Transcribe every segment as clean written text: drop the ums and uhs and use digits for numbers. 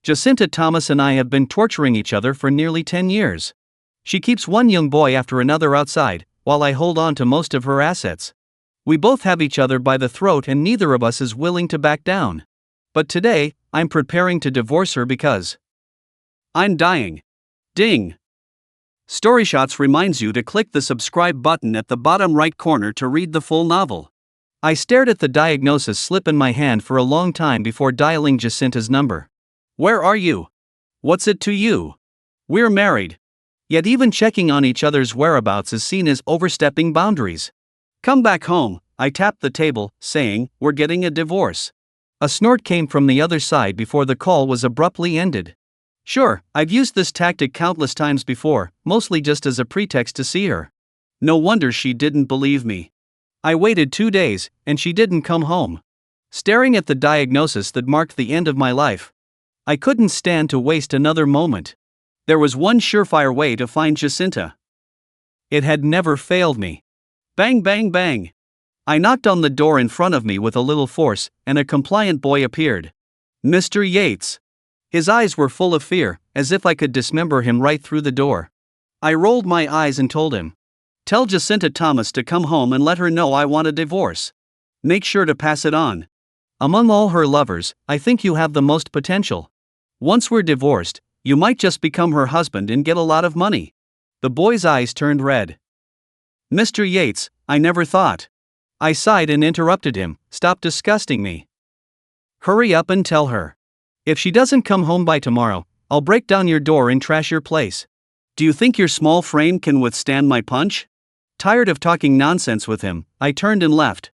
Jacinta Thomas and I have been torturing each other for nearly 10 years. She keeps one young boy after another outside, while I hold on to most of her assets. We both have each other by the throat and neither of us is willing to back down. But today, I'm preparing to divorce her because I'm dying. Ding! Storyshots reminds you to click the subscribe button at the bottom right corner to read the full novel. I stared at the diagnosis slip in my hand for a long time before dialing Jacinta's number. Where are you? What's it to you? We're married. Yet even checking on each other's whereabouts is seen as overstepping boundaries. Come back home, I tapped the table, saying, we're getting a divorce. A snort came from the other side before the call was abruptly ended. Sure, I've used this tactic countless times before, mostly just as a pretext to see her. No wonder she didn't believe me. I waited 2 days, and she didn't come home. Staring at the diagnosis that marked the end of my life, I couldn't stand to waste another moment. There was one surefire way to find Jacinta. It had never failed me. Bang, bang, bang. I knocked on the door in front of me with a little force, and a compliant boy appeared. Mr. Yates. His eyes were full of fear, as if I could dismember him right through the door. I rolled my eyes and told him, tell Jacinta Thomas to come home and let her know I want a divorce. Make sure to pass it on. Among all her lovers, I think you have the most potential. Once we're divorced, you might just become her husband and get a lot of money. The boy's eyes turned red. Mr. Yates, I never thought. I sighed and interrupted him, stop disgusting me. Hurry up and tell her. If she doesn't come home by tomorrow, I'll break down your door and trash your place. Do you think your small frame can withstand my punch? Tired of talking nonsense with him, I turned and left.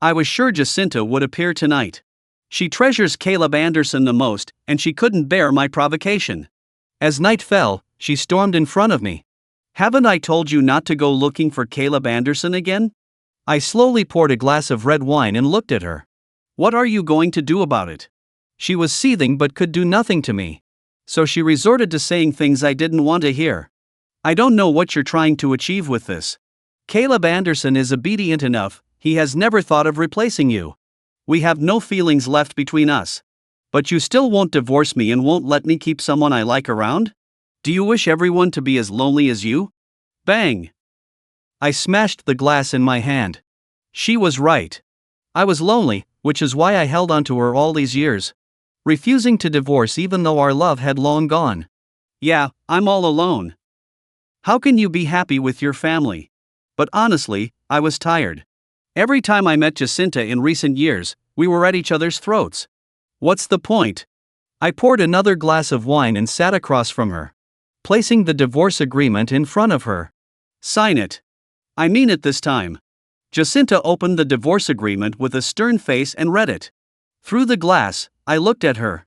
I was sure Jacinta would appear tonight. She treasures Caleb Anderson the most, and she couldn't bear my provocation. As night fell, she stormed in front of me. Haven't I told you not to go looking for Caleb Anderson again? I slowly poured a glass of red wine and looked at her. What are you going to do about it? She was seething but could do nothing to me. So she resorted to saying things I didn't want to hear. I don't know what you're trying to achieve with this. Caleb Anderson is obedient enough, he has never thought of replacing you. We have no feelings left between us. But you still won't divorce me and won't let me keep someone I like around? Do you wish everyone to be as lonely as you? Bang! I smashed the glass in my hand. She was right. I was lonely, which is why I held on to her all these years, refusing to divorce even though our love had long gone. Yeah, I'm all alone. How can you be happy with your family? But honestly, I was tired. Every time I met Jacinta in recent years, we were at each other's throats. What's the point? I poured another glass of wine and sat across from her, placing the divorce agreement in front of her. Sign it. I mean it this time. Jacinta opened the divorce agreement with a stern face and read it. Through the glass, I looked at her.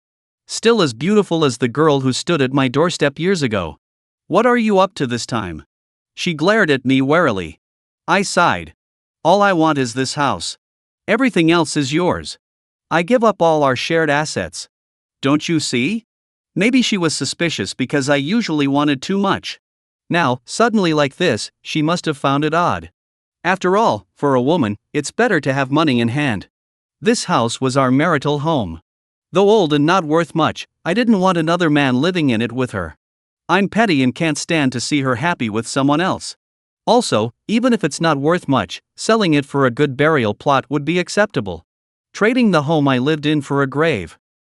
Still as beautiful as the girl who stood at my doorstep years ago. What are you up to this time? She glared at me warily. I sighed. All I want is this house. Everything else is yours. I give up all our shared assets. Don't you see? Maybe she was suspicious because I usually wanted too much. Now, suddenly like this, she must have found it odd. After all, for a woman, it's better to have money in hand. This house was our marital home. Though old and not worth much, I didn't want another man living in it with her. I'm petty and can't stand to see her happy with someone else. Also, even if it's not worth much, selling it for a good burial plot would be acceptable. Trading the home I lived in for a grave.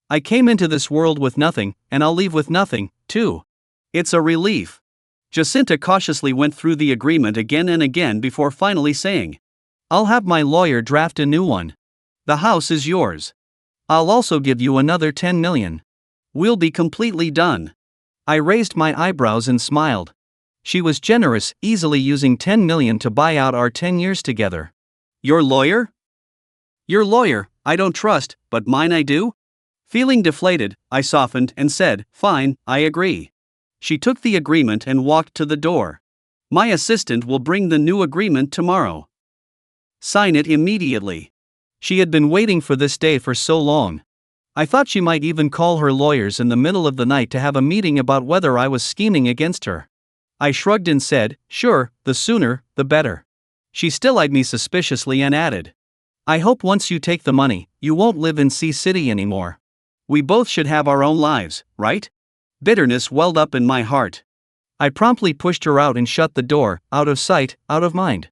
I came into this world with nothing, and I'll leave with nothing, too. It's a relief. Jacinta cautiously went through the agreement again and again before finally saying, I'll have my lawyer draft a new one. The house is yours. I'll also give you another 10 million. We'll be completely done. I raised my eyebrows and smiled. She was generous, easily using 10 million to buy out our 10 years together. Your lawyer? Your lawyer, I don't trust, but mine I do? Feeling deflated, I softened and said, fine, I agree. She took the agreement and walked to the door. My assistant will bring the new agreement tomorrow. Sign it immediately. She had been waiting for this day for so long. I thought she might even call her lawyers in the middle of the night to have a meeting about whether I was scheming against her. I shrugged and said, sure, the sooner, the better. She still eyed me suspiciously and added, I hope once you take the money, you won't live in Sea City anymore. We both should have our own lives, right? Bitterness welled up in my heart. I promptly pushed her out and shut the door, out of sight, out of mind.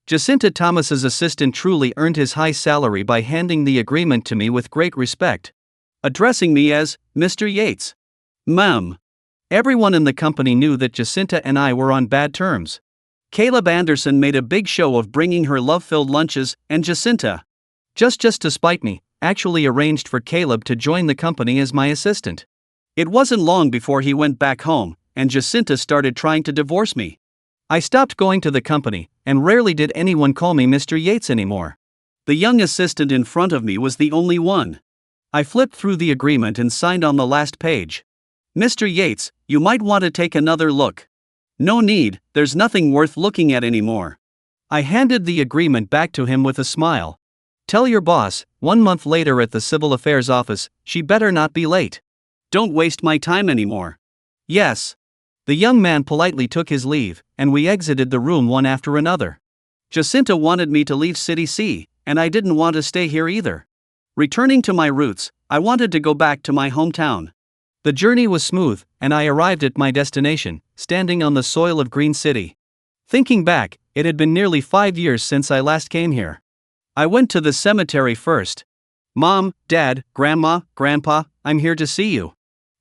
Jacinta Thomas's assistant truly earned his high salary by handing the agreement to me with great respect, addressing me as Mr. Yates. Ma'am. Everyone in the company knew that Jacinta and I were on bad terms. Caleb Anderson made a big show of bringing her love-filled lunches, and Jacinta, just to spite me, actually arranged for Caleb to join the company as my assistant. It wasn't long before he went back home, and Jacinta started trying to divorce me. I stopped going to the company, and rarely did anyone call me Mr. Yates anymore. The young assistant in front of me was the only one. I flipped through the agreement and signed on the last page. Mr. Yates, you might want to take another look. No need, there's nothing worth looking at anymore. I handed the agreement back to him with a smile. Tell your boss, 1 month later at the Civil Affairs office, she better not be late. Don't waste my time anymore. Yes. The young man politely took his leave, and we exited the room one after another. Jacinta wanted me to leave City C, and I didn't want to stay here either. Returning to my roots, I wanted to go back to my hometown. The journey was smooth, and I arrived at my destination, standing on the soil of Green City. Thinking back, it had been nearly 5 years since I last came here. I went to the cemetery first. Mom, Dad, Grandma, Grandpa, I'm here to see you.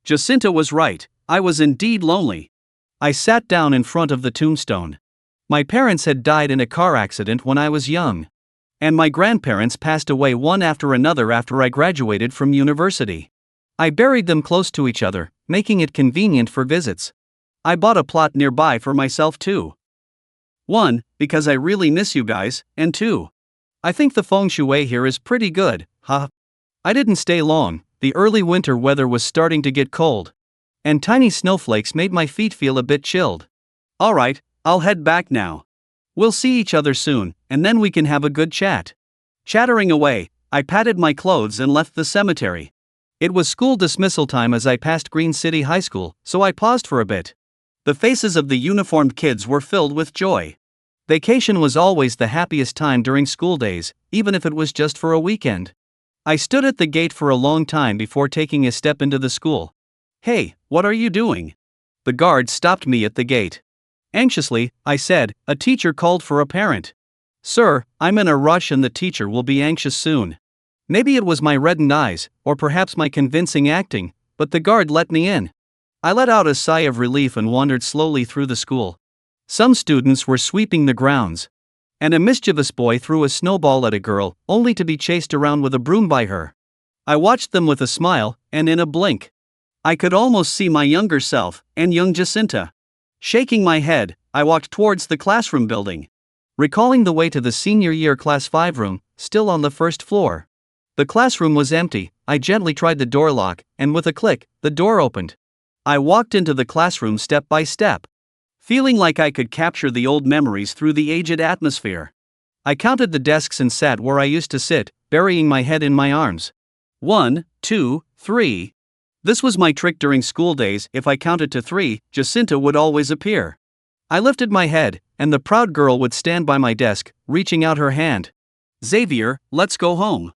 Jacinta was right, I was indeed lonely. I sat down in front of the tombstone. My parents had died in a car accident when I was young. And my grandparents passed away one after another after I graduated from university. I buried them close to each other, making it convenient for visits. I bought a plot nearby for myself too. 1, because I really miss you guys, and 2, I think the feng shui here is pretty good, huh? I didn't stay long, the early winter weather was starting to get cold. And tiny snowflakes made my feet feel a bit chilled. Alright, I'll head back now. We'll see each other soon, and then we can have a good chat. Chattering away, I patted my clothes and left the cemetery. It was school dismissal time as I passed Green City High School, so I paused for a bit. The faces of the uniformed kids were filled with joy. Vacation was always the happiest time during school days, even if it was just for a weekend. I stood at the gate for a long time before taking a step into the school. Hey, what are you doing? The guard stopped me at the gate. Anxiously, I said, a teacher called for a parent. Sir, I'm in a rush and the teacher will be anxious soon. Maybe it was my reddened eyes, or perhaps my convincing acting, but the guard let me in. I let out a sigh of relief and wandered slowly through the school. Some students were sweeping the grounds. And a mischievous boy threw a snowball at a girl, only to be chased around with a broom by her. I watched them with a smile, and in a blink, I could almost see my younger self, and young Jacinta. Shaking my head, I walked towards the classroom building. Recalling the way to the senior year class 5 room, still on the first floor. The classroom was empty. I gently tried the door lock, and with a click, the door opened. I walked into the classroom step by step, feeling like I could capture the old memories through the aged atmosphere. I counted the desks and sat where I used to sit, burying my head in my arms. 1, 2, 3. This was my trick during school days. If I counted to 3, Jacinta would always appear. I lifted my head, and the proud girl would stand by my desk, reaching out her hand. Xavier, let's go home.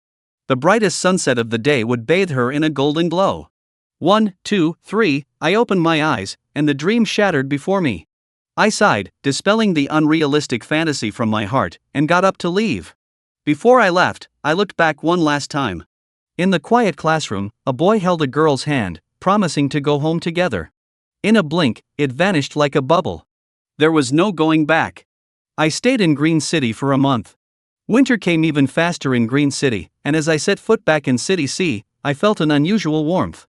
The brightest sunset of the day would bathe her in a golden glow. 1, 2, 3, I opened my eyes, and the dream shattered before me. I sighed, dispelling the unrealistic fantasy from my heart, and got up to leave. Before I left, I looked back one last time. In the quiet classroom, a boy held a girl's hand, promising to go home together. In a blink, it vanished like a bubble. There was no going back. I stayed in Green City for a month. Winter came even faster in Green City, and as I set foot back in City C, I felt an unusual warmth.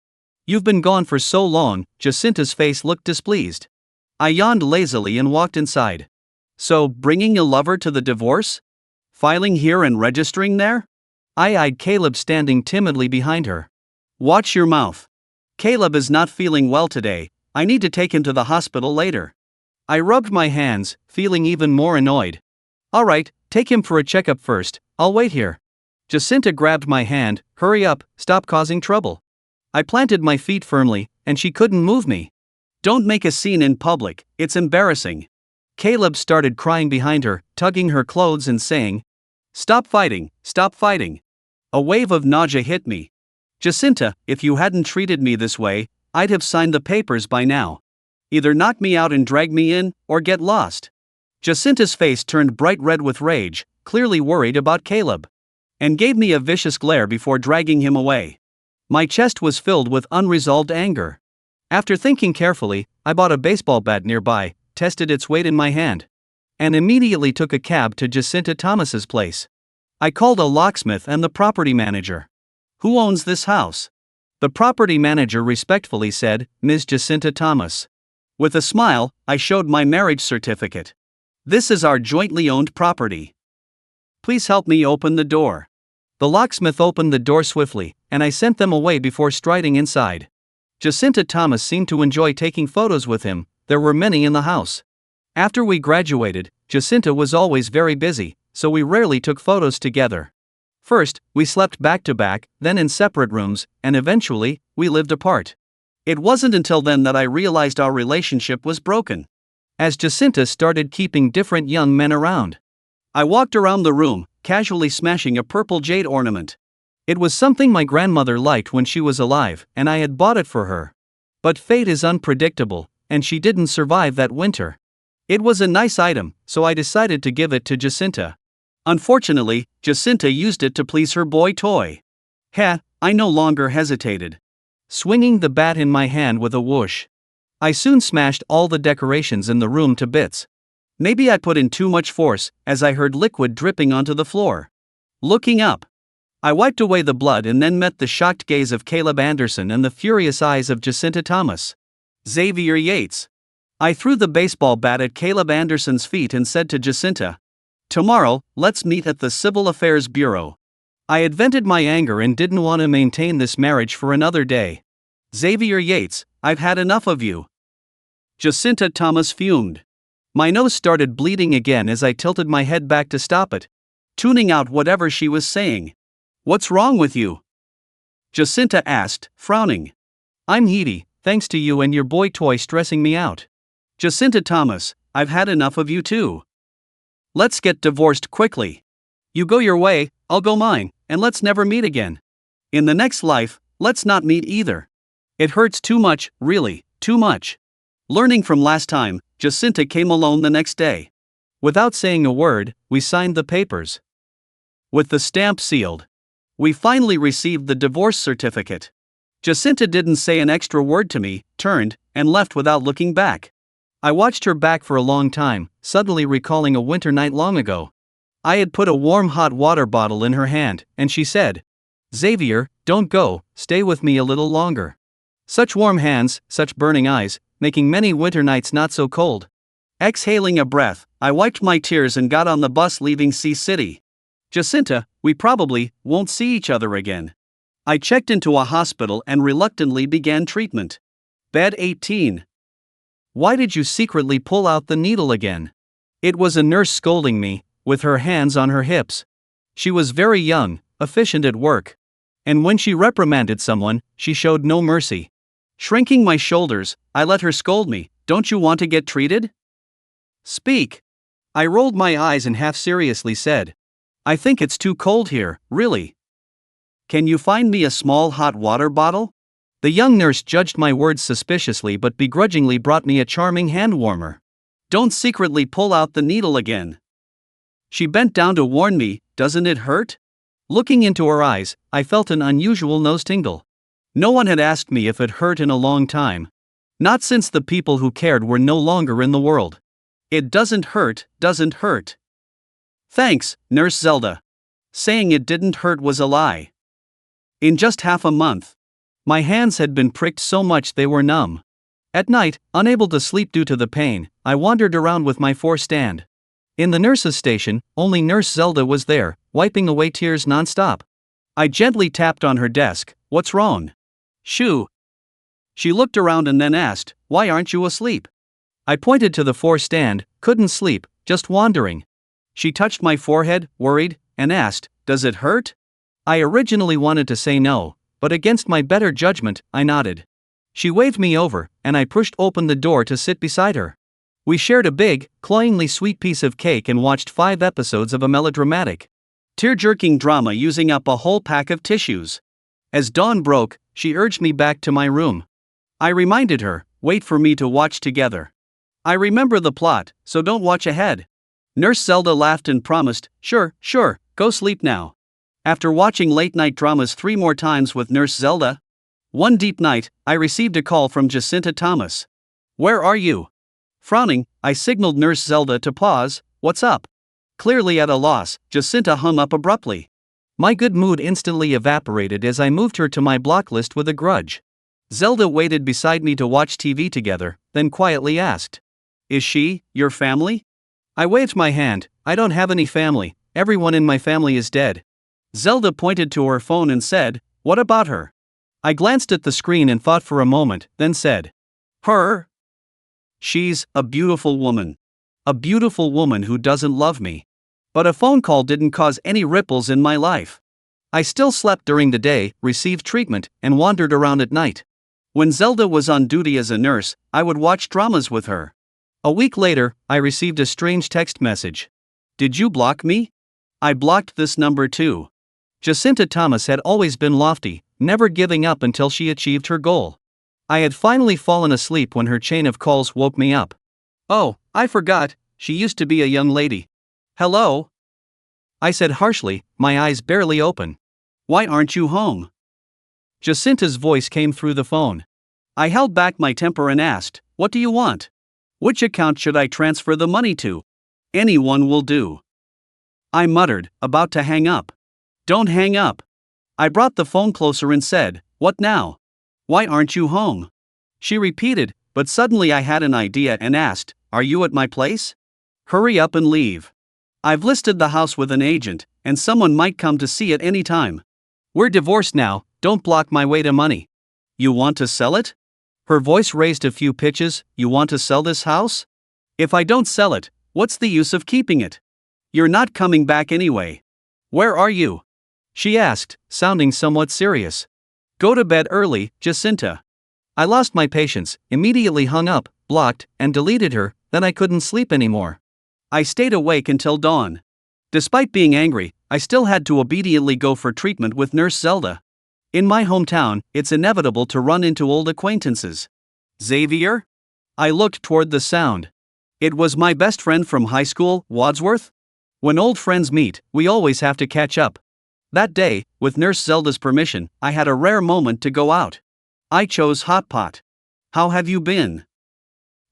You've been gone for so long, Jacinta's face looked displeased. I yawned lazily and walked inside. So, bringing a lover to the divorce? Filing here and registering there? I eyed Caleb standing timidly behind her. Watch your mouth. Caleb is not feeling well today. I need to take him to the hospital later. I rubbed my hands, feeling even more annoyed. All right, take him for a checkup first. I'll wait here. Jacinta grabbed my hand. Hurry up, stop causing trouble. I planted my feet firmly, and she couldn't move me. Don't make a scene in public, it's embarrassing. Caleb started crying behind her, tugging her clothes and saying, Stop fighting, stop fighting. A wave of nausea hit me. Jacinta, if you hadn't treated me this way, I'd have signed the papers by now. Either knock me out and drag me in, or get lost. Jacinta's face turned bright red with rage, clearly worried about Caleb, and gave me a vicious glare before dragging him away. My chest was filled with unresolved anger. After thinking carefully, I bought a baseball bat nearby, tested its weight in my hand, and immediately took a cab to Jacinta Thomas's place. I called a locksmith and the property manager. "Who owns this house?" The property manager respectfully said, "Ms. Jacinta Thomas." With a smile, I showed my marriage certificate. "This is our jointly owned property. Please help me open the door." The locksmith opened the door swiftly, and I sent them away before striding inside. Jacinta Thomas seemed to enjoy taking photos with him. There were many in the house. After we graduated, Jacinta was always very busy, so we rarely took photos together. First, we slept back to back, then in separate rooms, and eventually, we lived apart. It wasn't until then that I realized our relationship was broken, as Jacinta started keeping different young men around. I walked around the room, casually smashing a purple jade ornament. It was something my grandmother liked when she was alive, and I had bought it for her. But fate is unpredictable, and she didn't survive that winter. It was a nice item, so I decided to give it to Jacinta. Unfortunately, Jacinta used it to please her boy toy. I no longer hesitated, swinging the bat in my hand with a whoosh. I soon smashed all the decorations in the room to bits. Maybe I put in too much force, as I heard liquid dripping onto the floor. Looking up, I wiped away the blood and then met the shocked gaze of Caleb Anderson and the furious eyes of Jacinta Thomas. Xavier Yates. I threw the baseball bat at Caleb Anderson's feet and said to Jacinta, "Tomorrow, let's meet at the Civil Affairs Bureau." I had vented my anger and didn't want to maintain this marriage for another day. "Xavier Yates, I've had enough of you." Jacinta Thomas fumed. My nose started bleeding again as I tilted my head back to stop it, tuning out whatever she was saying. "What's wrong with you?" Jacinta asked, frowning. "I'm heaty, thanks to you and your boy toy stressing me out." "Jacinta Thomas, I've had enough of you too. Let's get divorced quickly. You go your way, I'll go mine, and let's never meet again. In the next life, let's not meet either. It hurts too much, really, too much." Learning from last time, Jacinta came alone the next day. Without saying a word, we signed the papers. With the stamp sealed, we finally received the divorce certificate. Jacinta didn't say an extra word to me, turned, and left without looking back. I watched her back for a long time, suddenly recalling a winter night long ago. I had put a warm hot water bottle in her hand, and she said, "Xavier, don't go, stay with me a little longer." Such warm hands, such burning eyes, making many winter nights not so cold. Exhaling a breath, I wiped my tears and got on the bus leaving Sea City. "Jacinta, we probably won't see each other again." I checked into a hospital and reluctantly began treatment. Bed 18. "Why did you secretly pull out the needle again?" It was a nurse scolding me, with her hands on her hips. She was very young, efficient at work. And when she reprimanded someone, she showed no mercy. Shrinking my shoulders, I let her scold me. "Don't you want to get treated? Speak." I rolled my eyes and half seriously said, "I think it's too cold here, really. Can you find me a small hot water bottle?" The young nurse judged my words suspiciously but begrudgingly brought me a charming hand warmer. "Don't secretly pull out the needle again." She bent down to warn me, "Doesn't it hurt?" Looking into her eyes, I felt an unusual nose tingle. No one had asked me if it hurt in a long time. Not since the people who cared were no longer in the world. "It doesn't hurt, doesn't hurt." "Thanks, Nurse Zelda." Saying it didn't hurt was a lie. In just half a month, my hands had been pricked so much they were numb. At night, unable to sleep due to the pain, I wandered around with my stand. In the nurse's station, only Nurse Zelda was there, wiping away tears non-stop. I gently tapped on her desk. "What's wrong?" "Shoo." She looked around and then asked, "Why aren't you asleep?" I pointed to the stand, "Couldn't sleep, just wandering." She touched my forehead, worried, and asked, "Does it hurt?" I originally wanted to say no, but against my better judgment, I nodded. She waved me over, and I pushed open the door to sit beside her. We shared a big, cloyingly sweet piece of cake and watched 5 episodes of a melodramatic, tear-jerking drama using up a whole pack of tissues. As dawn broke, she urged me back to my room. I reminded her, wait for me to watch together. I remember the plot, so don't watch ahead. Nurse Zelda laughed and promised, sure, go sleep now. After watching late-night dramas 3 more times with Nurse Zelda, one deep night, I received a call from Jacinta Thomas. Where are you? Frowning, I signaled Nurse Zelda to pause. What's up? Clearly at a loss, Jacinta hung up abruptly. My good mood instantly evaporated as I moved her to my block list with a grudge. Zelda waited beside me to watch TV together, then quietly asked, is she your family? I waved my hand. I don't have any family, everyone in my family is dead. Zelda pointed to her phone and said, what about her? I glanced at the screen and thought for a moment, then said, her? She's a beautiful woman. A beautiful woman who doesn't love me. But a phone call didn't cause any ripples in my life. I still slept during the day, received treatment, and wandered around at night. When Zelda was on duty as a nurse, I would watch dramas with her. A week later, I received a strange text message. Did you block me? I blocked this number too. Jacinta Thomas had always been lofty, never giving up until she achieved her goal. I had finally fallen asleep when her chain of calls woke me up. Oh, I forgot, she used to be a young lady. Hello? I said harshly, my eyes barely open. Why aren't you home? Jacinta's voice came through the phone. I held back my temper and asked, what do you want? Which account should I transfer the money to? Anyone will do. I muttered, about to hang up. Don't hang up. I brought the phone closer and said, what now? Why aren't you home? She repeated, but suddenly I had an idea and asked, are you at my place? Hurry up and leave. I've listed the house with an agent, and someone might come to see it any time. We're divorced now, don't block my way to money. You want to sell it? Her voice raised a few pitches, you want to sell this house? If I don't sell it, what's the use of keeping it? You're not coming back anyway. Where are you? She asked, sounding somewhat serious. Go to bed early, Jacinta. I lost my patience, immediately hung up, blocked, and deleted her, then I couldn't sleep anymore. I stayed awake until dawn. Despite being angry, I still had to obediently go for treatment with Nurse Zelda. In my hometown, it's inevitable to run into old acquaintances. Xavier? I looked toward the sound. It was my best friend from high school, Wadsworth. When old friends meet, we always have to catch up. That day, with Nurse Zelda's permission, I had a rare moment to go out. I chose hot pot. How have you been?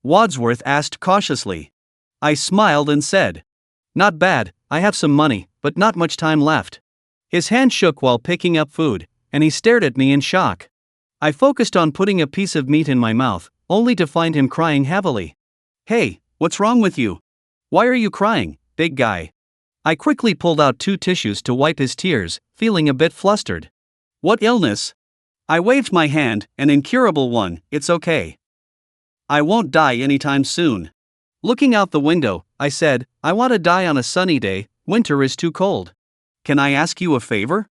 Wadsworth asked cautiously. I smiled and said, not bad, I have some money, but not much time left. His hand shook while picking up food, and he stared at me in shock. I focused on putting a piece of meat in my mouth, only to find him crying heavily. Hey, what's wrong with you? Why are you crying, big guy? I quickly pulled out 2 tissues to wipe his tears, feeling a bit flustered. What illness? I waved my hand, an incurable one, it's okay. I won't die anytime soon. Looking out the window, I said, I want to die on a sunny day, winter is too cold. Can I ask you a favor?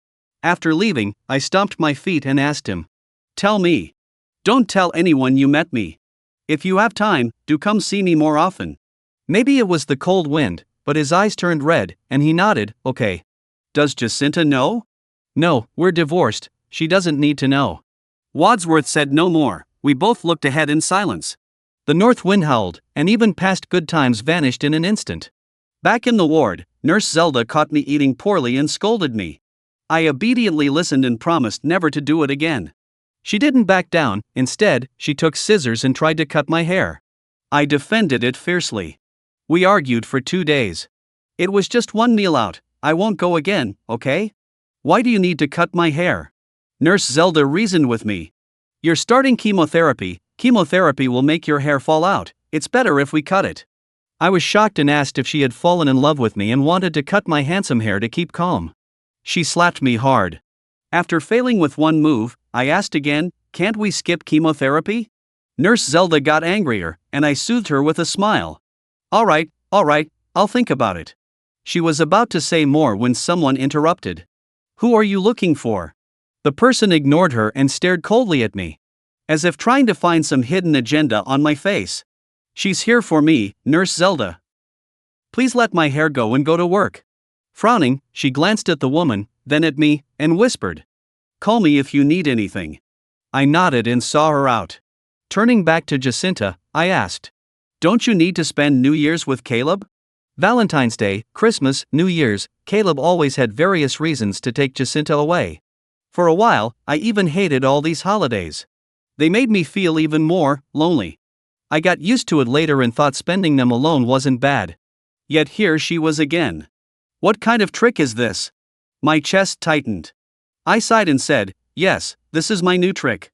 After leaving, I stomped my feet and asked him. Tell me. Don't tell anyone you met me. If you have time, do come see me more often. Maybe it was the cold wind, but his eyes turned red, and he nodded, okay. Does Jacinta know? No, we're divorced, she doesn't need to know. Wadsworth said no more, we both looked ahead in silence. The north wind howled, and even past good times vanished in an instant. Back in the ward, Nurse Zelda caught me eating poorly and scolded me. I obediently listened and promised never to do it again. She didn't back down, instead, she took scissors and tried to cut my hair. I defended it fiercely. We argued for 2 days. It was just one meal out, I won't go again, okay? Why do you need to cut my hair? Nurse Zelda reasoned with me. You're starting chemotherapy, chemotherapy will make your hair fall out, it's better if we cut it. I was shocked and asked if she had fallen in love with me and wanted to cut my handsome hair to keep calm. She slapped me hard. After failing with one move, I asked again, can't we skip chemotherapy? Nurse Zelda got angrier, and I soothed her with a smile. All right, I'll think about it. She was about to say more when someone interrupted. Who are you looking for? The person ignored her and stared coldly at me, as if trying to find some hidden agenda on my face. She's here for me, Nurse Zelda. Please let my hair go and go to work. Frowning, she glanced at the woman, then at me, and whispered. Call me if you need anything." I nodded and saw her out. Turning back to Jacinta, I asked, "Don't you need to spend New Year's with Caleb?" Valentine's Day, Christmas, New Year's, Caleb always had various reasons to take Jacinta away. For a while, I even hated all these holidays. They made me feel even more lonely. I got used to it later and thought spending them alone wasn't bad. Yet here she was again. What kind of trick is this? My chest tightened. I sighed and said, "Yes, this is my new trick."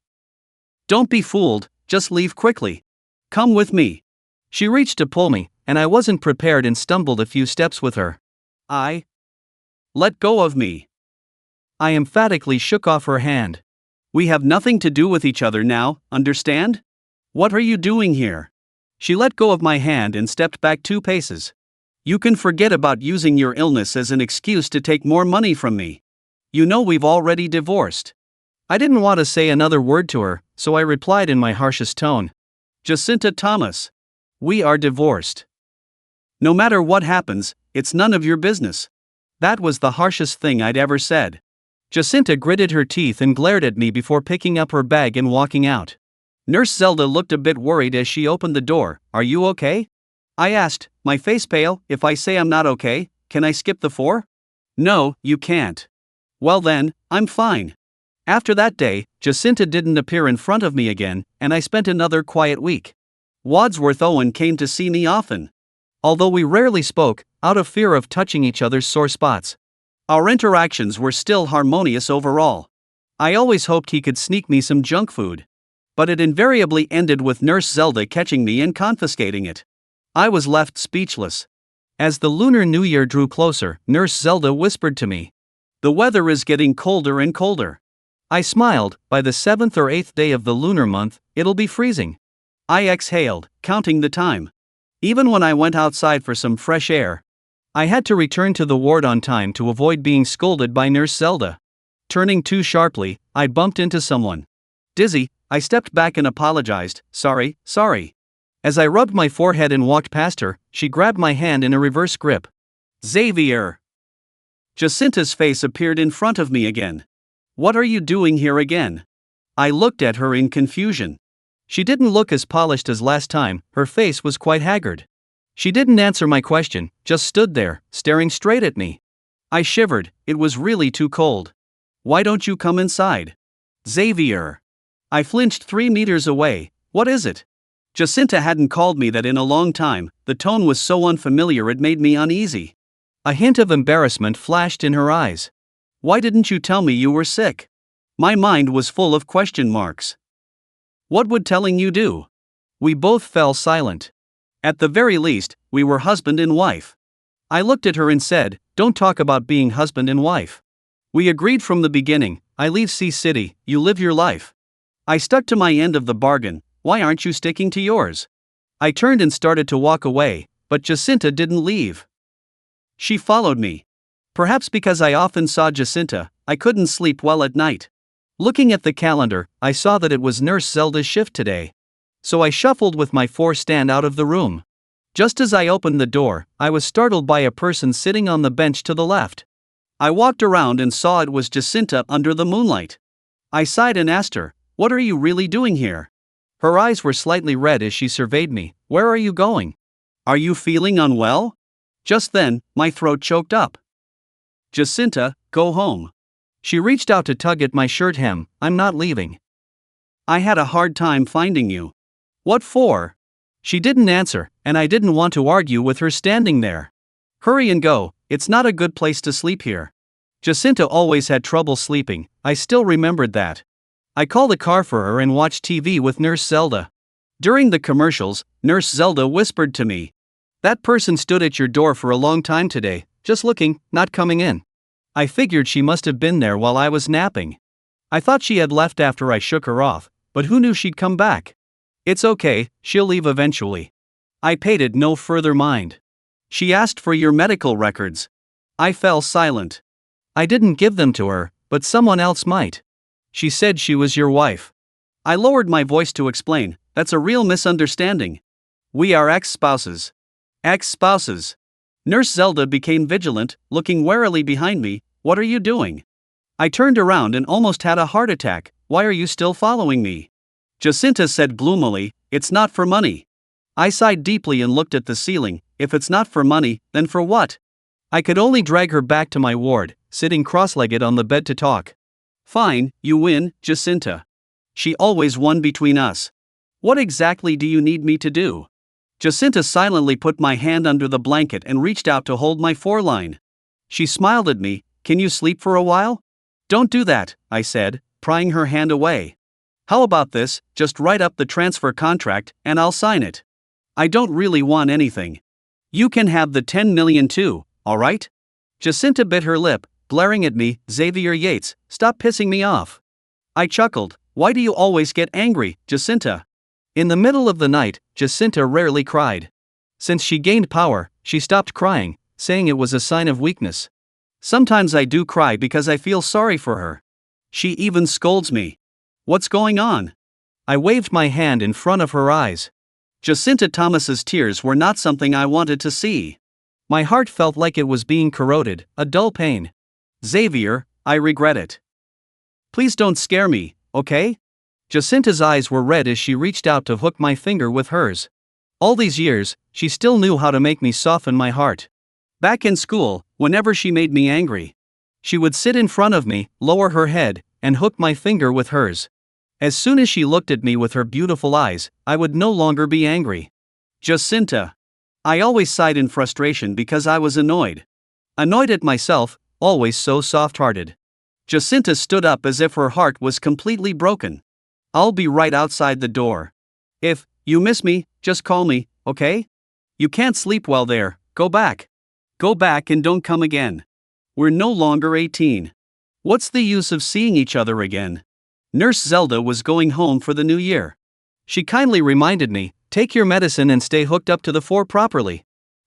"Don't be fooled, just leave quickly. Come with me." She reached to pull me, and I wasn't prepared and stumbled a few steps with her. Let go of me." I emphatically shook off her hand. "We have nothing to do with each other now, understand? What are you doing here?" She let go of my hand and stepped back 2 paces. "You can forget about using your illness as an excuse to take more money from me. You know we've already divorced." I didn't want to say another word to her, so I replied in my harshest tone. "Jacinta Thomas. We are divorced. No matter what happens, it's none of your business." That was the harshest thing I'd ever said. Jacinta gritted her teeth and glared at me before picking up her bag and walking out. Nurse Zelda looked a bit worried as she opened the door. "Are you okay?" I asked, my face pale. "If I say I'm not okay, can I skip the 4? "No, you can't." "Well then, I'm fine." After that day, Jacinta didn't appear in front of me again, and I spent another quiet week. Wadsworth Owen came to see me often. Although we rarely spoke, out of fear of touching each other's sore spots. Our interactions were still harmonious overall. I always hoped he could sneak me some junk food. But it invariably ended with Nurse Zelda catching me and confiscating it. I was left speechless. As the Lunar New Year drew closer, Nurse Zelda whispered to me, "The weather is getting colder and colder." I smiled. By the 7th or 8th day of the lunar month, it'll be freezing. I exhaled, counting the time. Even when I went outside for some fresh air, I had to return to the ward on time to avoid being scolded by Nurse Zelda. Turning too sharply, I bumped into someone. Dizzy, I stepped back and apologized. Sorry. As I rubbed my forehead and walked past her, she grabbed my hand in a reverse grip. "Xavier!" Jacinta's face appeared in front of me again. "What are you doing here again?" I looked at her in confusion. She didn't look as polished as last time, her face was quite haggard. She didn't answer my question, just stood there, staring straight at me. I shivered, it was really too cold. "Why don't you come inside?" "Xavier!" I flinched 3 meters away. "What is it?" Jacinta hadn't called me that in a long time, the tone was so unfamiliar it made me uneasy. A hint of embarrassment flashed in her eyes. "Why didn't you tell me you were sick?" My mind was full of question marks. "What would telling you do?" We both fell silent. At the very least, we were husband and wife. I looked at her and said, "Don't talk about being husband and wife. We agreed from the beginning, I leave Sea City, you live your life. I stuck to my end of the bargain, why aren't you sticking to yours?" I turned and started to walk away, but Jacinta didn't leave. She followed me. Perhaps because I often saw Jacinta, I couldn't sleep well at night. Looking at the calendar, I saw that it was Nurse Zelda's shift today. So I shuffled with my 4 stand out of the room. Just as I opened the door, I was startled by a person sitting on the bench to the left. I walked around and saw it was Jacinta under the moonlight. I sighed and asked her, "What are you really doing here?" Her eyes were slightly red as she surveyed me. "Where are you going? Are you feeling unwell?" Just then, my throat choked up. "Jacinta, go home." She reached out to tug at my shirt hem. "I'm not leaving. I had a hard time finding you." "What for?" She didn't answer, and I didn't want to argue with her standing there. "Hurry and go, it's not a good place to sleep here." Jacinta always had trouble sleeping, I still remembered that. I called a car for her and watched TV with Nurse Zelda. During the commercials, Nurse Zelda whispered to me, "That person stood at your door for a long time today, just looking, not coming in." I figured she must have been there while I was napping. I thought she had left after I shook her off, but who knew she'd come back? "It's okay, she'll leave eventually." I paid it no further mind. She asked for your medical records. I fell silent. "I didn't give them to her, but someone else might. She said she was your wife." I lowered my voice to explain, "That's a real misunderstanding. We are ex-spouses." "Ex-spouses?" Nurse Zelda became vigilant, looking warily behind me. "What are you doing?" I turned around and almost had a heart attack. Why are you still following me? Jacinta said gloomily, it's not for money. I sighed deeply and looked at the ceiling. If it's not for money, then for what? I could only drag her back to my ward, sitting cross-legged on the bed to talk. Fine, you win, Jacinta. She always won between us. What exactly do you need me to do? Jacinta silently put my hand under the blanket and reached out to hold my foreline. She smiled at me. Can you sleep for a while? Don't do that, I said, prying her hand away. How about this, just write up the transfer contract and I'll sign it. I don't really want anything. You can have the 10 million too, alright? Jacinta bit her lip, glaring at me. Xavier Yates, stop pissing me off. I chuckled. Why do you always get angry, Jacinta? In the middle of the night, Jacinta rarely cried. Since she gained power, she stopped crying, saying it was a sign of weakness. Sometimes I do cry because I feel sorry for her. She even scolds me. What's going on? I waved my hand in front of her eyes. Jacinta Thomas's tears were not something I wanted to see. My heart felt like it was being corroded, a dull pain. Xavier, I regret it. Please don't scare me, okay? Jacinta's eyes were red as she reached out to hook my finger with hers. All these years, she still knew how to make me soften my heart. Back in school, whenever she made me angry, she would sit in front of me, lower her head, and hook my finger with hers. As soon as she looked at me with her beautiful eyes, I would no longer be angry. Jacinta. I always sighed in frustration because I was annoyed. Annoyed at myself, always so soft-hearted. Jacinta stood up as if her heart was completely broken. I'll be right outside the door. If you miss me, just call me, okay? You can't sleep well there, go back. Go back and don't come again. We're no longer 18. What's the use of seeing each other again? Nurse Zelda was going home for the new year. She kindly reminded me, take your medicine and stay hooked up to the 4 properly.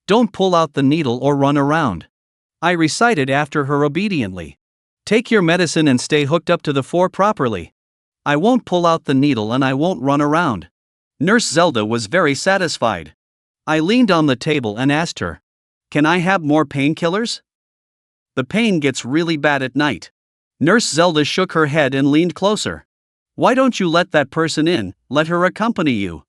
Don't pull out the needle or run around. I recited after her obediently. Take your medicine and stay hooked up to the 4 properly. I won't pull out the needle and I won't run around. Nurse Zelda was very satisfied. I leaned on the table and asked her, can I have more painkillers? The pain gets really bad at night. Nurse Zelda shook her head and leaned closer. Why don't you let that person in, let her accompany you?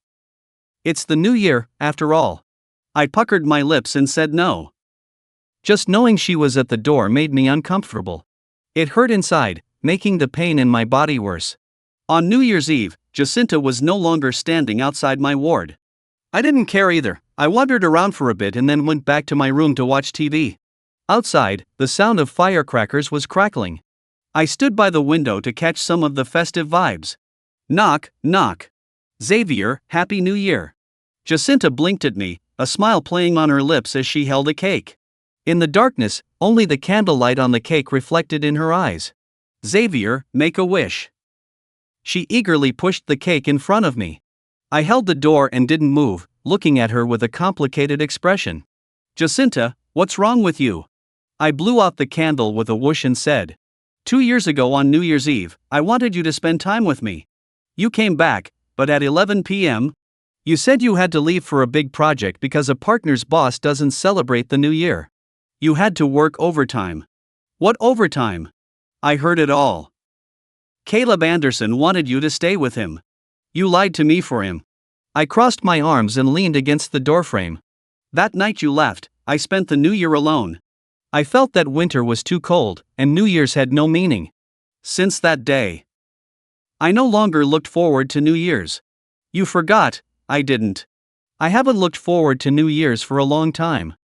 It's the new year, after all. I puckered my lips and said no. Just knowing she was at the door made me uncomfortable. It hurt inside, making the pain in my body worse. On New Year's Eve, Jacinta was no longer standing outside my ward. I didn't care either. I wandered around for a bit and then went back to my room to watch TV. Outside, the sound of firecrackers was crackling. I stood by the window to catch some of the festive vibes. Knock, knock. Xavier, Happy New Year. Jacinta blinked at me, a smile playing on her lips as she held a cake. In the darkness, only the candlelight on the cake reflected in her eyes. Xavier, make a wish. She eagerly pushed the cake in front of me. I held the door and didn't move, looking at her with a complicated expression. Jacinta, what's wrong with you? I blew out the candle with a whoosh and said, 2 years ago on New Year's Eve, I wanted you to spend time with me. You came back, but at 11 p.m., you said you had to leave for a big project because a partner's boss doesn't celebrate the new year. You had to work overtime. What overtime? I heard it all. Caleb Anderson wanted you to stay with him. You lied to me for him. I crossed my arms and leaned against the doorframe. That night you left, I spent the new year alone. I felt that winter was too cold, and New Year's had no meaning. Since that day, I no longer looked forward to New Year's. You forgot, I didn't. I haven't looked forward to New Year's for a long time.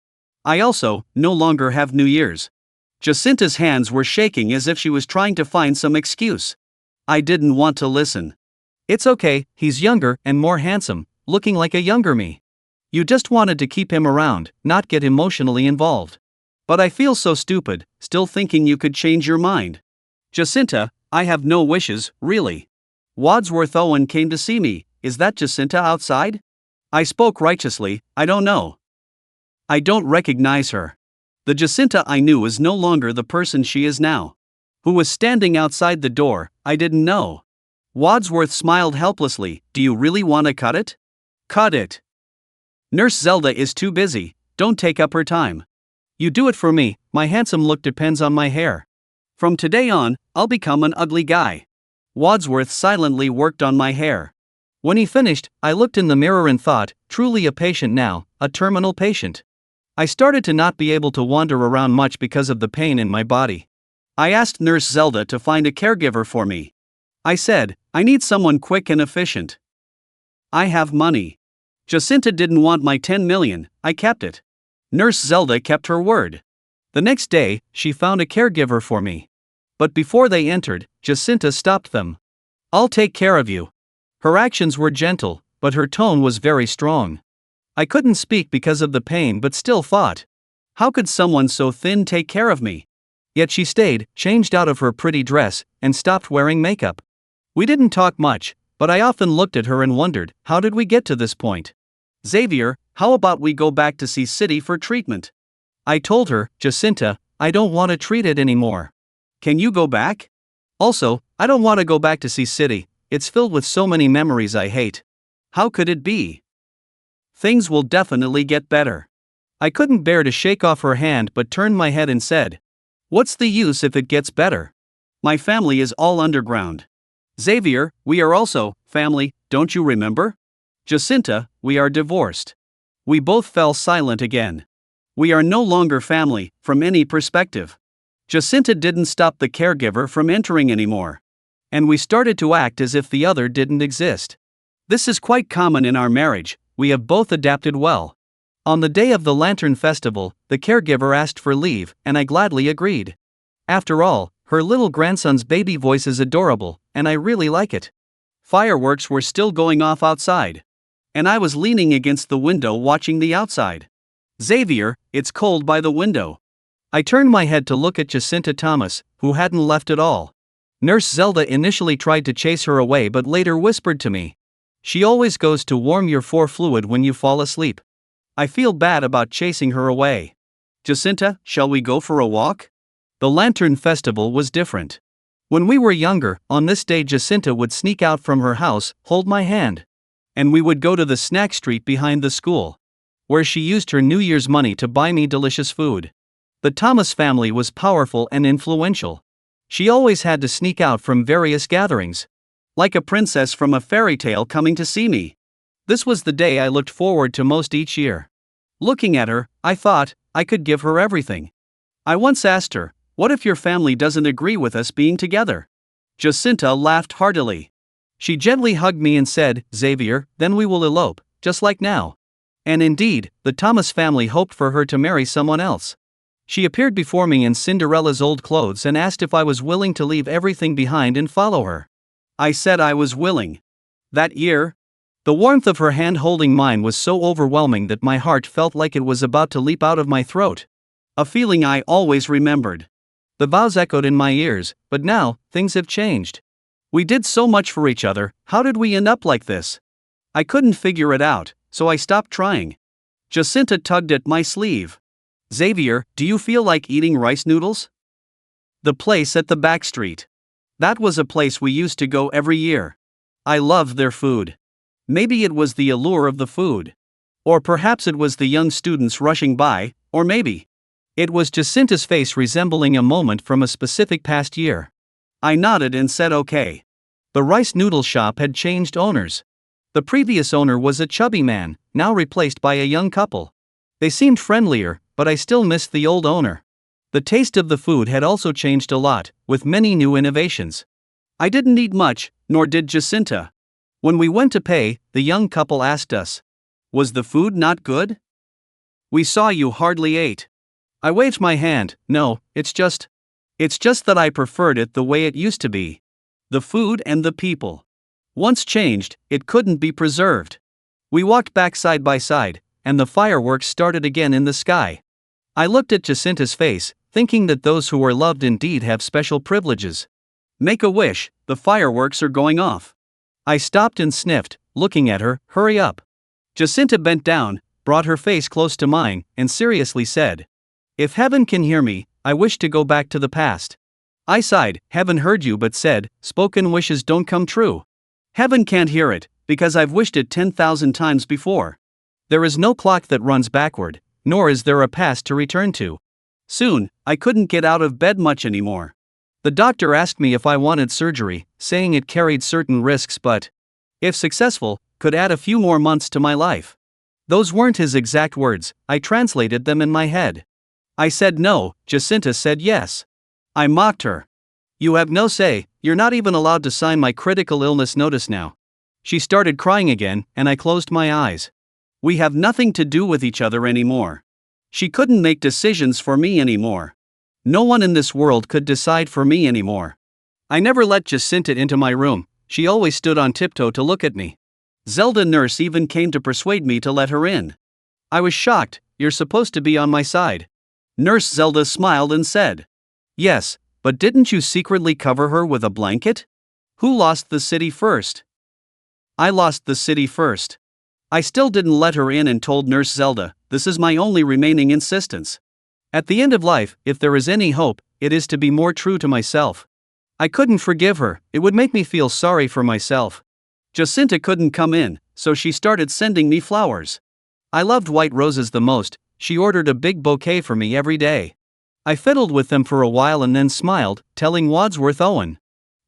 I also no longer have New Year's. Jacinta's hands were shaking as if she was trying to find some excuse. I didn't want to listen. It's okay, he's younger and more handsome, looking like a younger me. You just wanted to keep him around, not get emotionally involved. But I feel so stupid, still thinking you could change your mind. Jacinta, I have no wishes, really. Wadsworth Owen came to see me. Is that Jacinta outside? I spoke righteously. I don't know. I don't recognize her. The Jacinta I knew is no longer the person she is now. Who was standing outside the door, I didn't know. Wadsworth smiled helplessly. Do you really want to cut it? Cut it. Nurse Zelda is too busy. Don't take up her time. You do it for me. My handsome look depends on my hair. From today on, I'll become an ugly guy. Wadsworth silently worked on my hair. When he finished, I looked in the mirror and thought, truly a patient now, a terminal patient. I started to not be able to wander around much because of the pain in my body. I asked Nurse Zelda to find a caregiver for me. I said, I need someone quick and efficient. I have money. Jacinta didn't want my 10 million, I kept it. Nurse Zelda kept her word. The next day, she found a caregiver for me. But before they entered, Jacinta stopped them. I'll take care of you. Her actions were gentle, but her tone was very strong. I couldn't speak because of the pain but still thought, how could someone so thin take care of me? Yet she stayed, changed out of her pretty dress, and stopped wearing makeup. We didn't talk much, but I often looked at her and wondered, how did we get to this point? Xavier, how about we go back to Sea City for treatment? I told her, Jacinta, I don't want to treat it anymore. Can you go back? Also, I don't want to go back to Sea City, it's filled with so many memories I hate. How could it be? Things will definitely get better. I couldn't bear to shake off her hand but turned my head and said, what's the use if it gets better? My family is all underground. Xavier, we are also family, don't you remember? Jacinta, we are divorced. We both fell silent again. We are no longer family, from any perspective. Jacinta didn't stop the caregiver from entering anymore. And we started to act as if the other didn't exist. This is quite common in our marriage, we have both adapted well. On the day of the Lantern Festival, the caregiver asked for leave, and I gladly agreed. After all, her little grandson's baby voice is adorable, and I really like it. Fireworks were still going off outside. And I was leaning against the window watching the outside. Xavier, it's cold by the window. I turned my head to look at Jacinta Thomas, who hadn't left at all. Nurse Zelda initially tried to chase her away but later whispered to me. She always goes to warm your fluid when you fall asleep. I feel bad about chasing her away. Jacinta, shall we go for a walk? The Lantern Festival was different. When we were younger, on this day Jacinta would sneak out from her house, hold my hand. And we would go to the snack street behind the school, where she used her New Year's money to buy me delicious food. The Thomas family was powerful and influential. She always had to sneak out from various gatherings, like a princess from a fairy tale coming to see me. This was the day I looked forward to most each year. Looking at her, I thought, I could give her everything. I once asked her, what if your family doesn't agree with us being together? Jacinta laughed heartily. She gently hugged me and said, Xavier, then we will elope, just like now. And indeed, the Thomas family hoped for her to marry someone else. She appeared before me in Cinderella's old clothes and asked if I was willing to leave everything behind and follow her. I said I was willing. That year, the warmth of her hand holding mine was so overwhelming that my heart felt like it was about to leap out of my throat. A feeling I always remembered. The vows echoed in my ears, but now, things have changed. We did so much for each other, how did we end up like this? I couldn't figure it out, so I stopped trying. Jacinta tugged at my sleeve. Xavier, do you feel like eating rice noodles? The place at the back street. That was a place we used to go every year. I loved their food. Maybe it was the allure of the food. Or perhaps it was the young students rushing by, or maybe it was Jacinta's face resembling a moment from a specific past year. I nodded and said okay. The rice noodle shop had changed owners. The previous owner was a chubby man, now replaced by a young couple. They seemed friendlier, but I still missed the old owner. The taste of the food had also changed a lot, with many new innovations. I didn't eat much, nor did Jacinta. When we went to pay, the young couple asked us, was the food not good? We saw you hardly ate. I waved my hand, no, it's just that I preferred it the way it used to be. The food and the people. Once changed, it couldn't be preserved. We walked back side by side, and the fireworks started again in the sky. I looked at Jacinta's face, thinking that those who are loved indeed have special privileges. Make a wish, the fireworks are going off. I stopped and sniffed, looking at her, hurry up. Jacinta bent down, brought her face close to mine, and seriously said, if heaven can hear me, I wish to go back to the past. I sighed, heaven heard you but said, spoken wishes don't come true. Heaven can't hear it, because I've wished it 10,000 times before. There is no clock that runs backward, nor is there a past to return to. Soon, I couldn't get out of bed much anymore. The doctor asked me if I wanted surgery, saying it carried certain risks but, if successful, could add a few more months to my life. Those weren't his exact words, I translated them in my head. I said no, Jacinta said yes. I mocked her. You have no say, you're not even allowed to sign my critical illness notice now. She started crying again, and I closed my eyes. We have nothing to do with each other anymore. She couldn't make decisions for me anymore. No one in this world could decide for me anymore. I never let Jacinta into my room, she always stood on tiptoe to look at me. Zelda nurse even came to persuade me to let her in. I was shocked. You're supposed to be on my side. Nurse Zelda smiled and said, yes, but didn't you secretly cover her with a blanket? Who lost the city first? I lost the city first. I still didn't let her in and told Nurse Zelda, this is my only remaining insistence. At the end of life, if there is any hope, it is to be more true to myself. I couldn't forgive her, it would make me feel sorry for myself. Jacinta couldn't come in, so she started sending me flowers. I loved white roses the most, she ordered a big bouquet for me every day. I fiddled with them for a while and then smiled, telling Wadsworth Owen,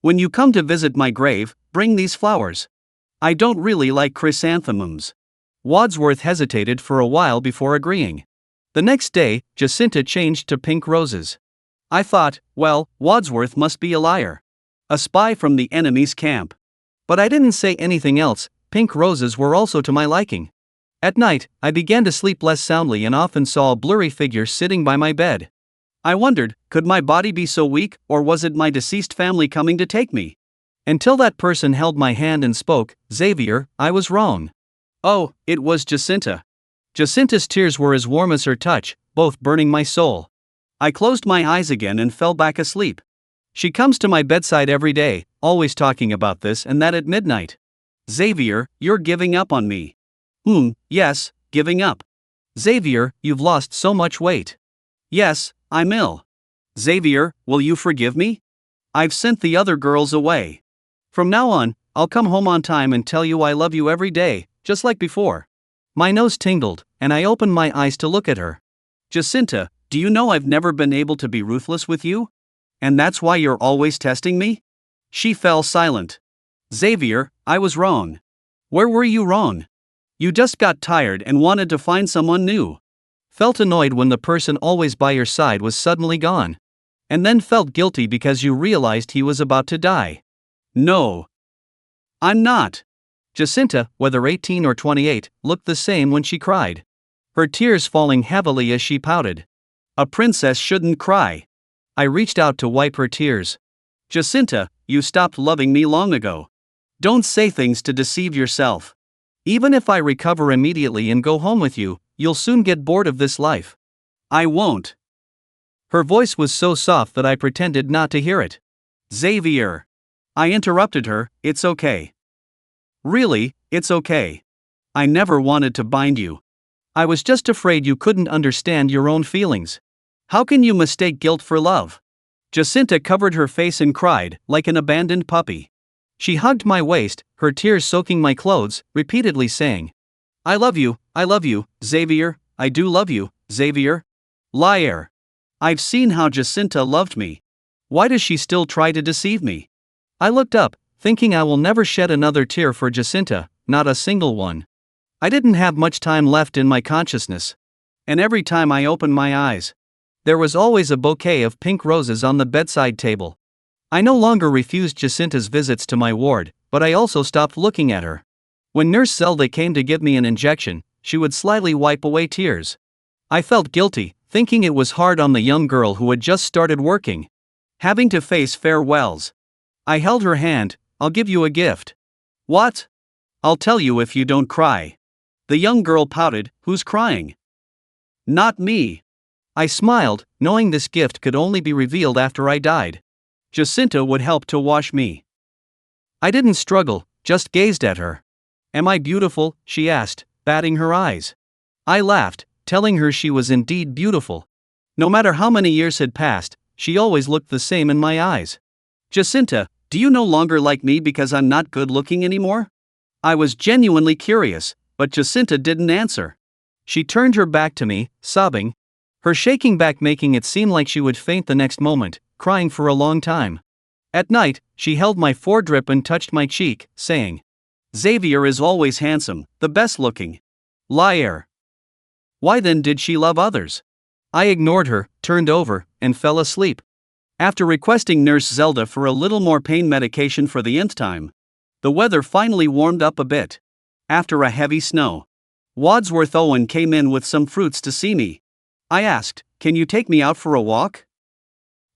when you come to visit my grave, bring these flowers. I don't really like chrysanthemums. Wadsworth hesitated for a while before agreeing. The next day, Jacinta changed to pink roses. I thought, well, Wadsworth must be a liar. A spy from the enemy's camp. But I didn't say anything else, pink roses were also to my liking. At night, I began to sleep less soundly and often saw a blurry figure sitting by my bed. I wondered, could my body be so weak, or was it my deceased family coming to take me? Until that person held my hand and spoke, Xavier, I was wrong. Oh, it was Jacinta. Jacinta's tears were as warm as her touch, both burning my soul. I closed my eyes again and fell back asleep. She comes to my bedside every day, always talking about this and that at midnight. Xavier, you're giving up on me. Yes, giving up. Xavier, you've lost so much weight. Yes, I'm ill. Xavier, will you forgive me? I've sent the other girls away. From now on, I'll come home on time and tell you I love you every day, just like before. My nose tingled, and I opened my eyes to look at her. Jacinta, do you know I've never been able to be ruthless with you? And that's why you're always testing me? She fell silent. Xavier, I was wrong. Where were you wrong? You just got tired and wanted to find someone new. Felt annoyed when the person always by your side was suddenly gone. And then felt guilty because you realized he was about to die. No. I'm not. Jacinta, whether 18 or 28, looked the same when she cried. Her tears falling heavily as she pouted. A princess shouldn't cry. I reached out to wipe her tears. Jacinta, you stopped loving me long ago. Don't say things to deceive yourself. Even if I recover immediately and go home with you, you'll soon get bored of this life. I won't. Her voice was so soft that I pretended not to hear it. Xavier. I interrupted her, it's okay. Really, it's okay. I never wanted to bind you. I was just afraid you couldn't understand your own feelings. How can you mistake guilt for love? Jacinta covered her face and cried, like an abandoned puppy. She hugged my waist, her tears soaking my clothes, repeatedly saying, I love you, Xavier, I do love you, Xavier. Liar. I've seen how Jacinta loved me. Why does she still try to deceive me? I looked up, thinking I will never shed another tear for Jacinta, not a single one. I didn't have much time left in my consciousness. And every time I opened my eyes, there was always a bouquet of pink roses on the bedside table. I no longer refused Jacinta's visits to my ward, but I also stopped looking at her. When Nurse Zelda came to give me an injection, she would slyly wipe away tears. I felt guilty, thinking it was hard on the young girl who had just started working, having to face farewells. I held her hand. I'll give you a gift. What? I'll tell you if you don't cry. The young girl pouted, who's crying? Not me. I smiled, knowing this gift could only be revealed after I died. Jacinta would help to wash me. I didn't struggle, just gazed at her. Am I beautiful? She asked, batting her eyes. I laughed, telling her she was indeed beautiful. No matter how many years had passed, she always looked the same in my eyes. Jacinta, do you no longer like me because I'm not good looking anymore? I was genuinely curious, but Jacinta didn't answer. She turned her back to me, sobbing, her shaking back making it seem like she would faint the next moment. crying for a long time. At night, she held my foredrip and touched my cheek, saying, "Xavier is always handsome, the best looking." Liar. Why then did she love others? I ignored her, turned over, and fell asleep. After requesting Nurse Zelda for a little more pain medication for the nth time, the weather finally warmed up a bit. After a heavy snow, Wadsworth Owen came in with some fruits to see me. I asked, "Can you take me out for a walk?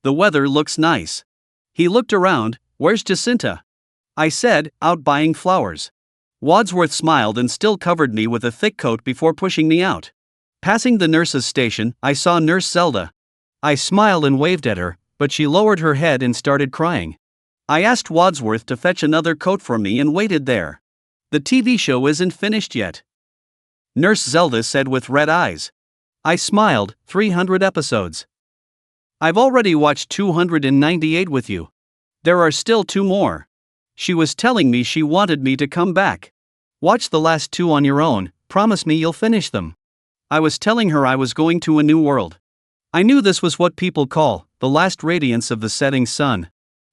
The weather looks nice." He looked around. "Where's Jacinta?" I said, "Out buying flowers." Wadsworth smiled and still covered me with a thick coat before pushing me out. Passing the nurse's station, I saw Nurse Zelda. I smiled and waved at her, but she lowered her head and started crying. I asked Wadsworth to fetch another coat for me and waited there. "The TV show isn't finished yet," Nurse Zelda said with red eyes. I smiled. 300 episodes. I've already watched 298 with you. There are still 2 more. She was telling me she wanted me to come back. Watch the last 2 on your own, promise me you'll finish them. I was telling her I was going to a new world. I knew this was what people call the last radiance of the setting sun.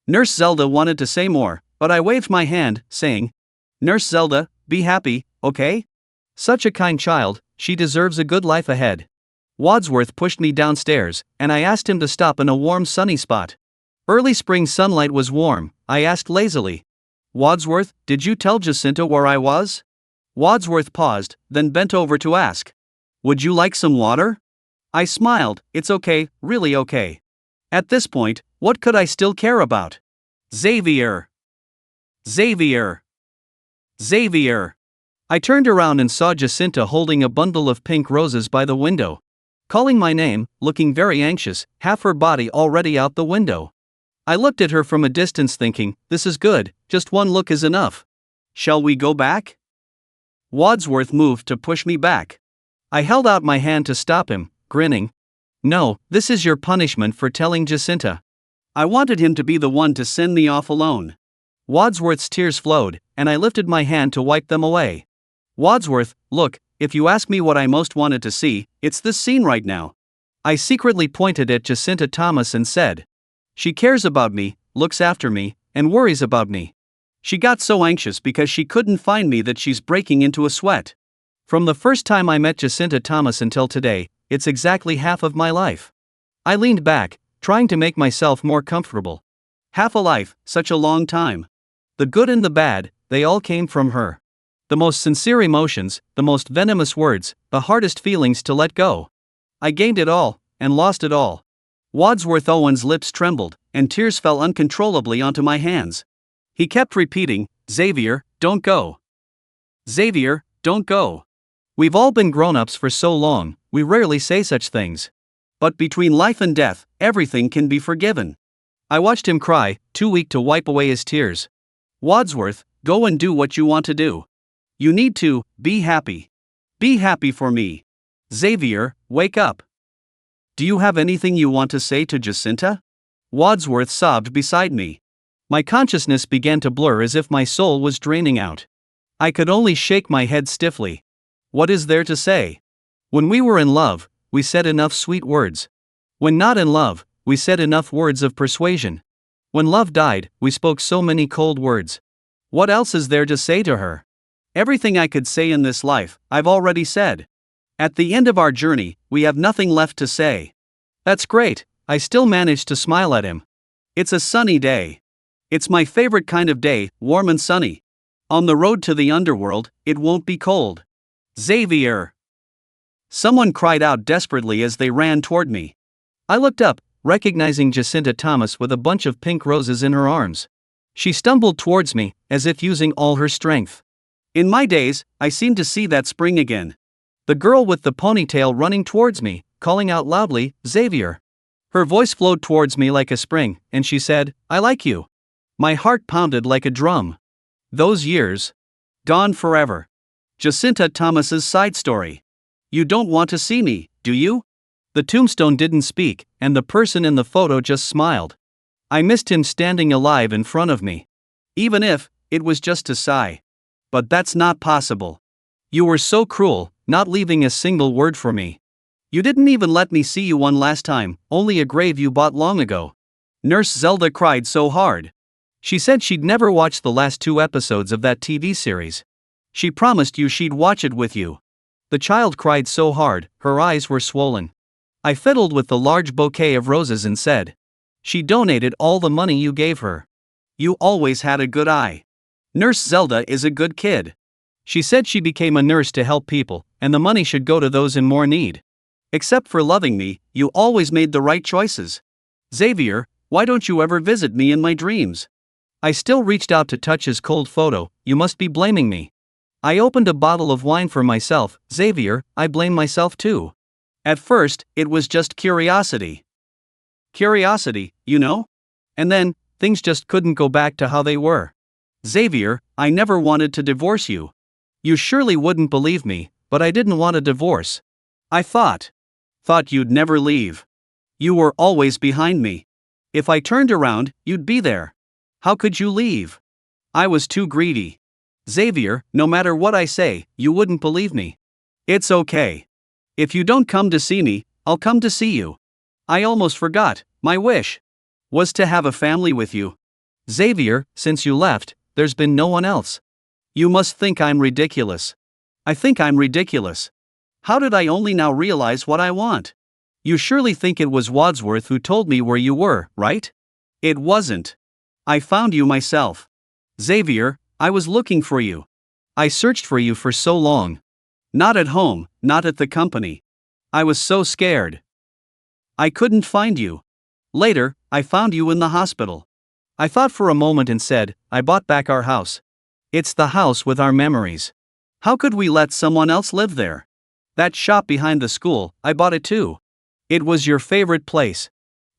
Nurse Zelda wanted to say more, but I waved my hand, saying, "Nurse Zelda, be happy, okay? Such a kind child, she deserves a good life ahead." Wadsworth pushed me downstairs, and I asked him to stop in a warm sunny spot. Early spring sunlight was warm. I asked lazily, "Wadsworth, did you tell Jacinta where I was?" Wadsworth paused, then bent over to ask, "Would you like some water?" I smiled. "It's okay, really okay." At this point, what could I still care about? Xavier! Xavier! Xavier! I turned around and saw Jacinta holding a bundle of pink roses by the window. Calling my name, looking very anxious, half her body already out the window. I looked at her from a distance thinking, this is good, just one look is enough. Shall we go back? Wadsworth moved to push me back. I held out my hand to stop him, grinning. "No, this is your punishment for telling Jacinta." I wanted him to be the one to send me off alone. Wadsworth's tears flowed, and I lifted my hand to wipe them away. "Wadsworth, look, if you ask me what I most wanted to see, it's this scene right now." I secretly pointed at Jacinta Thomas and said, "She cares about me, looks after me, and worries about me. She got so anxious because she couldn't find me that she's breaking into a sweat. From the first time I met Jacinta Thomas until today, it's exactly half of my life." I leaned back, trying to make myself more comfortable. Half a life, such a long time. The good and the bad, they all came from her. The most sincere emotions, the most venomous words, the hardest feelings to let go. I gained it all, and lost it all. Wadsworth Owen's lips trembled, and tears fell uncontrollably onto my hands. He kept repeating, "Xavier, don't go. Xavier, don't go. We've all been grown-ups for so long, we rarely say such things. But between life and death, everything can be forgiven." I watched him cry, too weak to wipe away his tears. "Wadsworth, go and do what you want to do. You need to, be happy. Be happy for me. Xavier, wake up. Do you have anything you want to say to Jacinta?" Wadsworth sobbed beside me. My consciousness began to blur as if my soul was draining out. I could only shake my head stiffly. What is there to say? When we were in love, we said enough sweet words. When not in love, we said enough words of persuasion. When love died, we spoke so many cold words. What else is there to say to her? Everything I could say in this life, I've already said. At the end of our journey, we have nothing left to say. That's great, I still managed to smile at him. It's a sunny day. It's my favorite kind of day, warm and sunny. On the road to the underworld, it won't be cold. Xavier! Someone cried out desperately as they ran toward me. I looked up, recognizing Jacinta Thomas with a bunch of pink roses in her arms. She stumbled towards me, as if using all her strength. In my days, I seemed to see that spring again. The girl with the ponytail running towards me, calling out loudly, "Xavier." Her voice flowed towards me like a spring, and she said, "I like you." My heart pounded like a drum. Those years. Gone forever. Jacinta Thomas's side story. You don't want to see me, do you? The tombstone didn't speak, and the person in the photo just smiled. I missed him standing alive in front of me. Even if, it was just to sigh. But that's not possible. You were so cruel, not leaving a single word for me. You didn't even let me see you one last time, only a grave you bought long ago. Nurse Zelda cried so hard. She said she'd never watch the last 2 episodes of that TV series. She promised you she'd watch it with you. The child cried so hard, her eyes were swollen. I fiddled with the large bouquet of roses and said, "She donated all the money you gave her. You always had a good eye. Nurse Zelda is a good kid. She said she became a nurse to help people, and the money should go to those in more need. Except for loving me, you always made the right choices. Xavier, why don't you ever visit me in my dreams?" I still reached out to touch his cold photo. "You must be blaming me." I opened a bottle of wine for myself. "Xavier, I blame myself too. At first, it was just curiosity. Curiosity, you know? And then, things just couldn't go back to how they were. Xavier, I never wanted to divorce you. You surely wouldn't believe me, but I didn't want a divorce. I thought you'd never leave. You were always behind me. If I turned around, you'd be there. How could you leave? I was too greedy. Xavier, no matter what I say, you wouldn't believe me. It's okay. If you don't come to see me, I'll come to see you. I almost forgot, my wish was to have a family with you. Xavier, since you left, there's been no one else. You must think I'm ridiculous. I think I'm ridiculous. How did I only now realize what I want? You surely think it was Wadsworth who told me where you were, right? It wasn't. I found you myself. Xavier, I was looking for you. I searched for you for so long. Not at home, not at the company. I was so scared. I couldn't find you. Later, I found you in the hospital. I thought for a moment and said, I bought back our house. It's the house with our memories. How could we let someone else live there? That shop behind the school, I bought it too. It was your favorite place.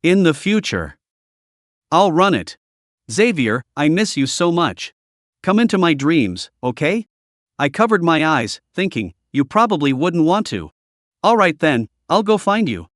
In the future, I'll run it. Xavier, I miss you so much. Come into my dreams, okay? I covered my eyes, thinking, you probably wouldn't want to. All right then, I'll go find you.